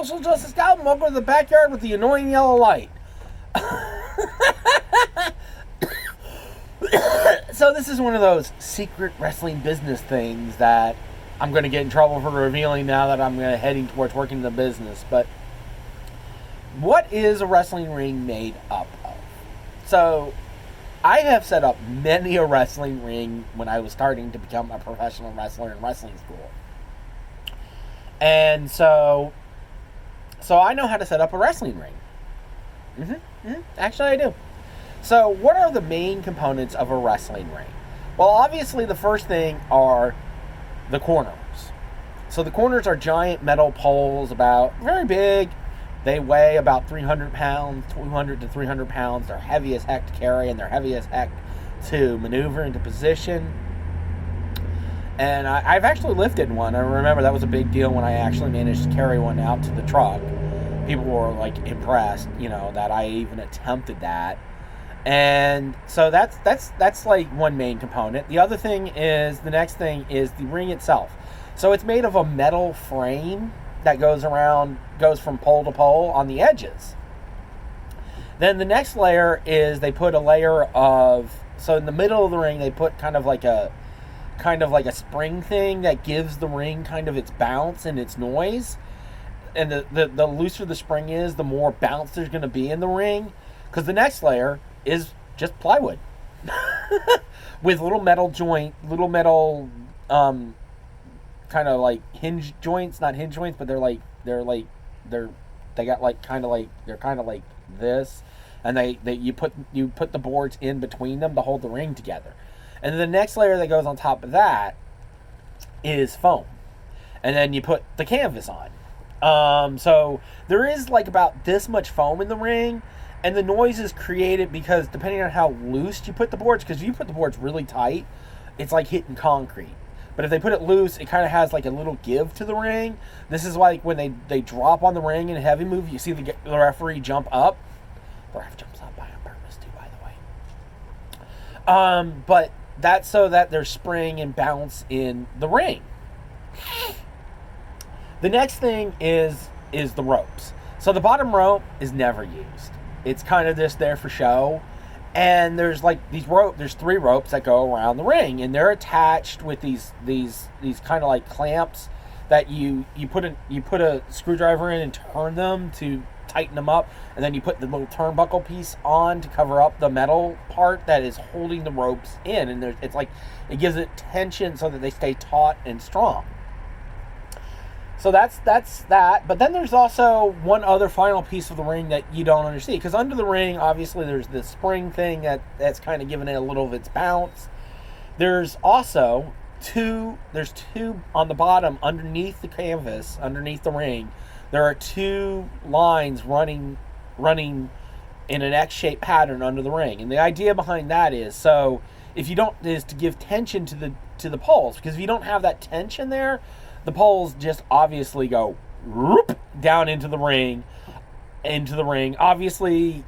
social justice Calvin. Welcome to the backyard with the annoying yellow light. So this is one of those secret wrestling business things that I'm going to get in trouble for revealing now that I'm heading towards working in the business. But what is a wrestling ring made up of? So I have set up many a wrestling ring when I was starting to become a professional wrestler in wrestling school. And so I know how to set up a wrestling ring. Actually, I do. So what are the main components of a wrestling ring? Well, obviously the first thing are the corners. So the corners are giant metal poles, about very big. They weigh about 300 pounds, 200 to 300 pounds. They're heavy as heck to carry, and they're heavy as heck to maneuver into position. And I've actually lifted one. I remember that was a big deal when I actually managed to carry one out to the truck. People were like impressed, that I even attempted that. And so that's like one main component. The other thing is, the next thing is the ring itself. So it's made of a metal frame that goes from pole to pole on the edges. Then the next layer is they put a layer of, so in the middle of the ring they put kind of like a spring thing that gives the ring kind of its bounce and its noise. And the looser the spring is, the more bounce there's going to be in the ring. Because the next layer is just plywood with little metal kind of like hinge joints, not hinge joints, but they're kind of like this, and you put the boards in between them to hold the ring together. And then the next layer that goes on top of that is foam, and then you put the canvas on. So there is like about this much foam in the ring, and the noise is created because depending on how loose you put the boards, because if you put the boards really tight, it's like hitting concrete. But if they put it loose, it kind of has like a little give to the ring. This is like when they drop on the ring in a heavy move, you see the referee jump up. The ref jumps up on purpose too, by the way. But that's so that there's spring and bounce in the ring. The next thing is the ropes. So the bottom rope is never used. It's kind of just there for show. And there's like there's 3 ropes that go around the ring, and they're attached with these kind of like clamps that you put a screwdriver in and turn them to tighten them up, and then you put the little turnbuckle piece on to cover up the metal part that is holding the ropes in, and it's like it gives it tension so that they stay taut and strong. So that's that. But then there's also one other final piece of the ring that you don't understand. Because under the ring, obviously, there's this spring thing that's kind of giving it a little of its bounce. There's also two on the bottom underneath the canvas, underneath the ring. There are 2 lines running in an X-shaped pattern under the ring. And the idea behind that is to give tension to the poles. Because if you don't have that tension there, the poles just obviously go whoop, down into the ring. Obviously,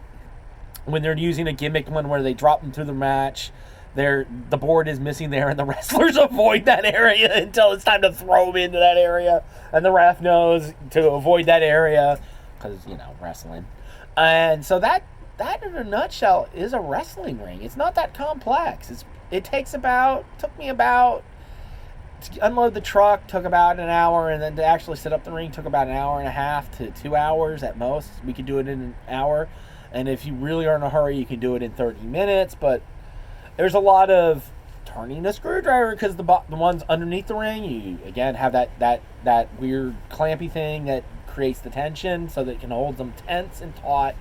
when they're using a gimmick one where they drop them through the match, the board is missing there, and the wrestlers avoid that area until it's time to throw them into that area. And the ref knows to avoid that area because, wrestling. And so that in a nutshell is a wrestling ring. It's not that complex. Took me about to unload the truck took about an hour, and then to actually set up the ring took about an hour and a half to 2 hours at most. We could do it in an hour, and if you really are in a hurry, you can do it in 30 minutes, but there's a lot of turning a screwdriver because the ones underneath the ring, you again have that weird clampy thing that creates the tension so that it can hold them tense and taut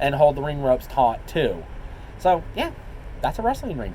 and hold the ring ropes taut too. So yeah, that's a wrestling ring.